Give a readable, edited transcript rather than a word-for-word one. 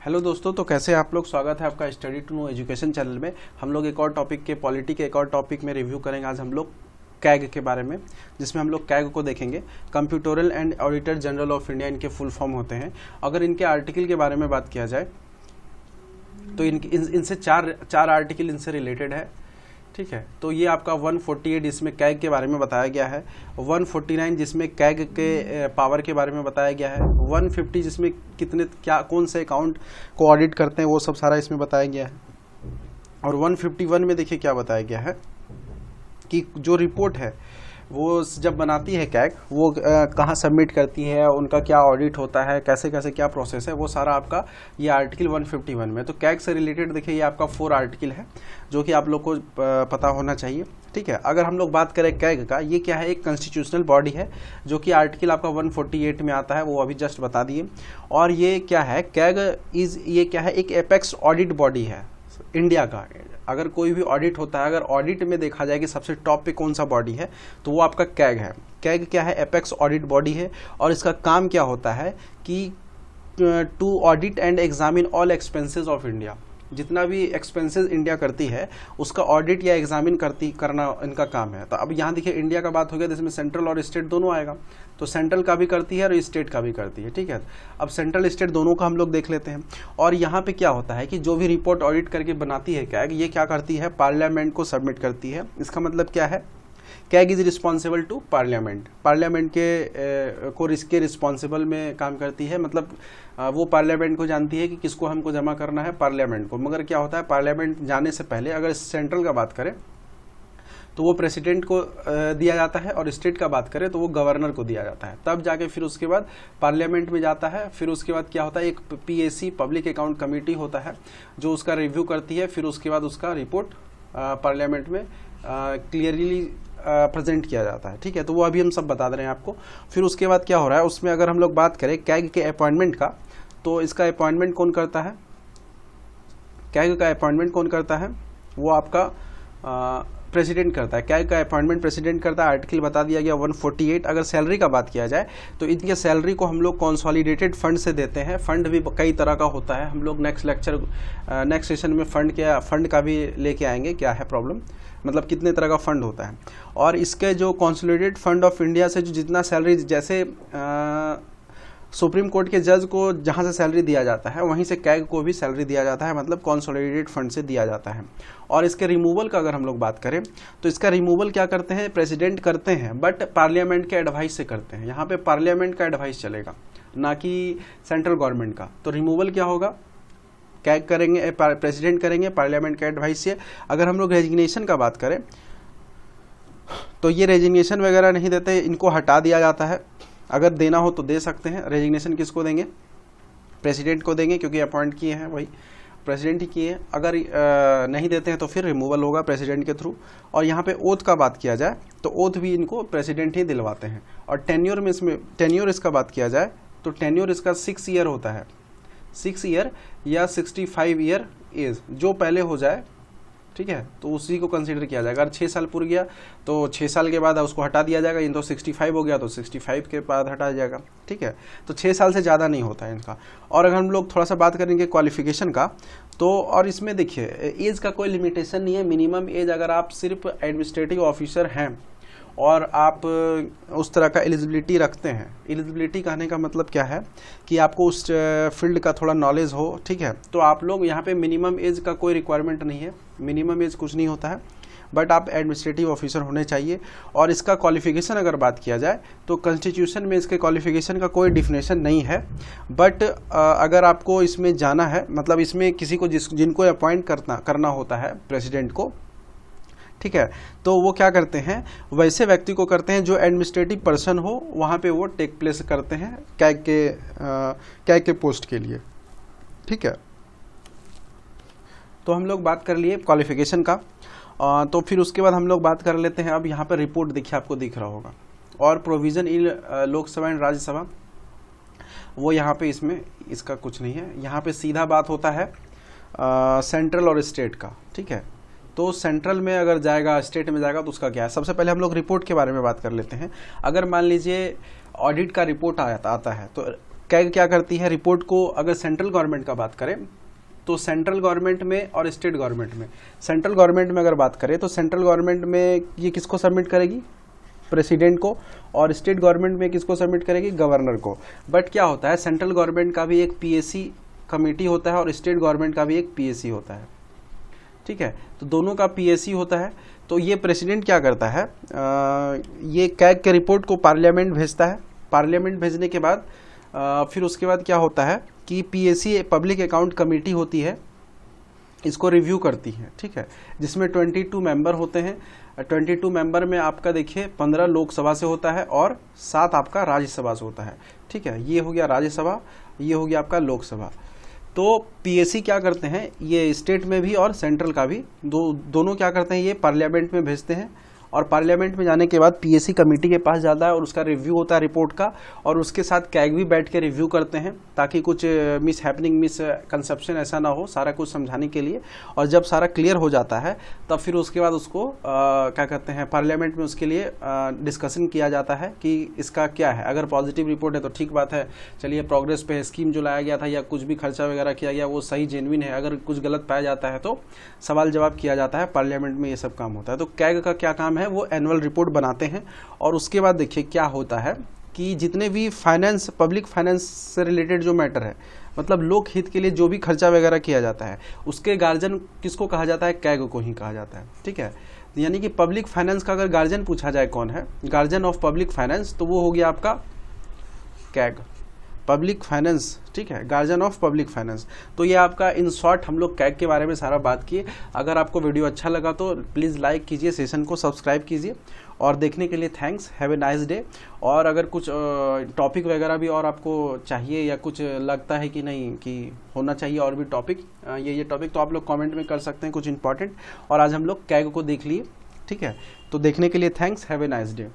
Hello दोस्तों, तो कैसे आप लोग। स्वागत है आपका study to know education channel में। हम लोग एक और टॉपिक के पॉलिटी के एक और टॉपिक में रिव्यू करेंगे। आज हम लोग कैग के बारे में, जिसमें हम लोग कैग को देखेंगे। Comptroller and auditor general of India इनके फुल फॉर्म होते हैं। अगर इनके आर्टिकल के बारे में बात किया जाए तो इनसे चार आर्टिकल इनसे रिलेटेड है, ठीक है। तो ये आपका 148 इसमें कैग के बारे में बताया गया है, 149 जिसमें कैग के पावर के बारे में बताया गया है, 150 जिसमें कौन से अकाउंट को ऑडिट करते हैं वो सब सारा इसमें बताया गया है, और 151 में देखिए क्या बताया गया है कि जो रिपोर्ट है वो जब बनाती है कैग वो कहाँ सबमिट करती है, उनका क्या ऑडिट होता है, कैसे कैसे क्या प्रोसेस है, वो सारा आपका ये आर्टिकल 151 में। तो कैग से रिलेटेड देखिए ये आपका 4 आर्टिकल है जो कि आप लोग को पता होना चाहिए, ठीक है। अगर हम लोग बात करें कैग का, ये क्या है, एक कॉन्स्टिट्यूशनल बॉडी है जो कि आर्टिकल आपका 148 में आता है, वो अभी जस्ट बता दिए। और ये क्या है, कैग ये क्या है, एक एपेक्स ऑडिट बॉडी है इंडिया का। अगर कोई भी ऑडिट होता है, अगर ऑडिट में देखा जाए कि सबसे टॉप पे कौन सा बॉडी है तो वो आपका कैग है। कैग क्या है, एपेक्स ऑडिट बॉडी है, और इसका काम क्या होता है कि to audit and examine all expenses of India. जितना भी एक्सपेंसेस इंडिया करती है उसका ऑडिट या एग्जामिन करना इनका काम है। तो अब यहाँ देखिए इंडिया का बात हो गया, जिसमें सेंट्रल और स्टेट दोनों आएगा। तो सेंट्रल का भी करती है और स्टेट का भी करती है, ठीक है। अब सेंट्रल स्टेट दोनों का हम लोग देख लेते हैं। और यहाँ पे क्या होता है कि जो भी रिपोर्ट ऑडिट करके बनाती है कैग, ये क्या करती है, पार्लियामेंट को सबमिट करती है। इसका मतलब क्या है, CAG is responsible to parliament. Parliament के रिस्पॉन्सिबल में काम करती है, मतलब वो पार्लियामेंट को जानती है कि किसको हमको जमा करना है, पार्लियामेंट को। मगर क्या होता है, पार्लियामेंट जाने से पहले अगर सेंट्रल का बात करें तो वो प्रेसिडेंट को दिया जाता है, और स्टेट का बात करें तो वो गवर्नर को दिया जाता है। तब जाके फिर उसके बाद पार्लियामेंट में जाता है। फिर उसके बाद क्या होता है, एक PAC पब्लिक अकाउंट कमेटी होता है जो उसका रिव्यू करती है। फिर उसके बाद उसका रिपोर्ट पार्लियामेंट में क्लियरली प्रेजेंट किया जाता है, ठीक है। तो वो अभी हम सब बता दे रहे हैं आपको। फिर उसके बाद क्या हो रहा है उसमें, अगर हम लोग बात करें कैग के अपॉइंटमेंट का, तो इसका अपॉइंटमेंट कौन करता है, कैग का अपॉइंटमेंट कौन करता है, वो आपका प्रेसिडेंट करता है। कैग का अपॉइंटमेंट प्रेसिडेंट करता है। आर्टिकल बता दिया गया 148। अगर सैलरी का बात किया जाए तो इनके सैलरी को हम लोग कंसोलिडेटेड फंड से देते हैं। फंड भी कई तरह का होता है, हम लोग नेक्स्ट सेशन में फंड का भी लेके आएंगे, क्या है प्रॉब्लम, मतलब कितने तरह का फंड होता है। और इसके जो कंसोलिडेटेड फंड ऑफ इंडिया से जो जितना सैलरी, जैसे सुप्रीम कोर्ट के जज को जहां से सैलरी दिया जाता है वहीं से कैग को भी सैलरी दिया जाता है, मतलब कंसोलिडेटेड फंड से दिया जाता है। और इसके रिमूवल का अगर हम लोग बात करें तो इसका रिमूवल क्या करते हैं, प्रेसिडेंट करते हैं, बट पार्लियामेंट के एडवाइस से करते हैं। यहाँ पे पार्लियामेंट का एडवाइस चलेगा, ना कि सेंट्रल गवर्नमेंट का। तो रिमूवल क्या होगा, कैग करेंगे, प्रेसिडेंट करेंगे पार्लियामेंट के एडवाइस से। अगर हम लोग रेजिग्नेशन का बात करें तो ये रेजिग्नेशन वगैरह नहीं देते, इनको हटा दिया जाता है। अगर देना हो तो दे सकते हैं। रेजिग्नेशन किसको देंगे, प्रेसिडेंट को देंगे, क्योंकि अपॉइंट किए हैं वही प्रेसिडेंट ही किए हैं। अगर नहीं देते हैं तो फिर रिमूवल होगा प्रेसिडेंट के थ्रू। और यहाँ पे ओथ का बात किया जाए तो ओथ भी इनको प्रेसिडेंट ही दिलवाते हैं। और टेन्योर में टेन्योर इसका बात किया जाए तो टेन्योर इसका 6 ईयर होता है, 6 ईयर या 65 ईयर एज, जो पहले हो जाए, ठीक है, तो उसी को कंसीडर किया जाएगा। अगर 6 साल पूर गया तो 6 साल के बाद उसको हटा दिया जाएगा। इन तो 65 हो गया तो 65 के बाद हटा जाएगा, ठीक है। तो 6 साल से ज़्यादा नहीं होता है इनका। और अगर हम लोग थोड़ा सा बात करेंगे क्वालिफिकेशन का, तो और इसमें देखिए एज का कोई लिमिटेशन नहीं है। मिनिमम एज, अगर आप सिर्फ एडमिनिस्ट्रेटिव ऑफिसर हैं और आप उस तरह का एलिजिबिलिटी रखते हैं, एलिजिबिलिटी कहने का मतलब क्या है कि आपको उस फील्ड का थोड़ा नॉलेज हो, ठीक है, तो आप लोग यहाँ पे मिनिमम एज का कोई रिक्वायरमेंट नहीं है, मिनिमम एज कुछ नहीं होता है, बट आप एडमिनिस्ट्रेटिव ऑफिसर होने चाहिए। और इसका क्वालिफिकेशन अगर बात किया जाए तो कॉन्स्टिट्यूशन में इसके क्वालिफिकेशन का कोई डिफिनेशन नहीं है। बट अगर आपको इसमें जाना है, मतलब इसमें किसी को जिनको अपॉइंट करना होता है प्रेसिडेंट को, ठीक है, तो वो क्या करते हैं, वैसे व्यक्ति को करते हैं जो एडमिनिस्ट्रेटिव पर्सन हो, वहाँ पे वो टेक प्लेस करते हैं कैग के पोस्ट के लिए, ठीक है। तो हम लोग बात कर लिए क्वालिफिकेशन का। तो फिर उसके बाद हम लोग बात कर लेते हैं, अब यहाँ पर रिपोर्ट देखिए आपको दिख रहा होगा, और provision in Lok Sabha and Rajya Sabha, वो यहाँ पे इसमें इसका कुछ नहीं है। यहाँ पे सीधा बात होता है सेंट्रल और स्टेट का, ठीक है। तो सेंट्रल में अगर जाएगा, स्टेट में जाएगा, तो उसका क्या है। सबसे पहले हम लोग रिपोर्ट के बारे में बात कर लेते हैं। अगर मान लीजिए ऑडिट का रिपोर्ट आता है तो कैग क्या करती है, रिपोर्ट को अगर सेंट्रल गवर्नमेंट का बात करें तो सेंट्रल गवर्नमेंट में और स्टेट गवर्नमेंट में, सेंट्रल गवर्नमेंट में अगर बात करें तो सेंट्रल गवर्नमेंट में ये किसको सबमिट करेगी, प्रेसिडेंट को, और स्टेट गवर्नमेंट में किसको सबमिट करेगी, गवर्नर को। बट क्या होता है, सेंट्रल गवर्नमेंट का भी एक पीएसी कमेटी होता है और स्टेट गवर्नमेंट का भी एक पीएसी होता है, ठीक है। तो दोनों का पीएसी होता है। तो ये प्रेसिडेंट क्या करता है, ये कैग के रिपोर्ट को पार्लियामेंट भेजता है। पार्लियामेंट भेजने के बाद फिर उसके बाद क्या होता है कि पीएसी पब्लिक अकाउंट कमेटी होती है, इसको रिव्यू करती है, ठीक है, जिसमें 22 मेंबर होते हैं। 22 मेंबर में आपका देखिए 15 लोकसभा से होता है और 7 आपका राज्यसभा से होता है, ठीक है। ये हो गया राज्यसभा, ये हो गया आपका लोकसभा। तो पीएसी क्या करते हैं, ये स्टेट में भी और सेंट्रल का भी दोनों क्या करते हैं, ये पार्लियामेंट में भेजते हैं और पार्लियामेंट में जाने के बाद पीएसी कमेटी के पास जाता है और उसका रिव्यू होता है रिपोर्ट का, और उसके साथ कैग भी बैठ के रिव्यू करते हैं ताकि कुछ मिस हैपनिंग, मिस कंसेप्शन ऐसा ना हो, सारा कुछ समझाने के लिए। और जब सारा क्लियर हो जाता है तब फिर उसके बाद उसको क्या कहते हैं, पार्लियामेंट में उसके लिए डिस्कशन किया जाता है कि इसका क्या है। अगर पॉजिटिव रिपोर्ट है तो ठीक बात है, चलिए प्रोग्रेस पे स्कीम जो लाया गया था या कुछ भी खर्चा वगैरह किया गया वो सही जेन्युइन है। अगर कुछ गलत पाया जाता है तो सवाल जवाब किया जाता है, पार्लियामेंट में ये सब काम होता है। तो कैग का क्या काम है, वो एनुअल रिपोर्ट बनाते हैं। और उसके बाद देखिए क्या होता है कि जितने भी फाइनेंस, पब्लिक फाइनेंस से रिलेटेड जो मैटर है, मतलब लोक हित के लिए जो भी खर्चा वगैरह किया जाता है, उसके गार्जियन किसको कहा जाता है, कैग को ही कहा जाता है, ठीक है। यानी कि पब्लिक फाइनेंस का अगर गार्जियन पूछा जाए कौन है, गार्जियन ऑफ पब्लिक फाइनेंस, तो वो हो गया आपका कैग, पब्लिक फाइनेंस, ठीक है, गार्जियन ऑफ पब्लिक फाइनेंस। तो ये आपका इन शॉर्ट हम लोग कैग के बारे में सारा बात किए। अगर आपको वीडियो अच्छा लगा तो प्लीज़ लाइक कीजिए, सेशन को सब्सक्राइब कीजिए, और देखने के लिए thanks, have a nice day. और अगर कुछ टॉपिक वगैरह भी और आपको चाहिए या कुछ लगता है कि नहीं कि होना चाहिए और भी टॉपिक, ये टॉपिक, तो आप लोग कमेंट में कर सकते हैं कुछ इंपॉर्टेंट। और आज हम लोग कैग को देख लिए, ठीक है। तो देखने के लिए thanks, have a nice day.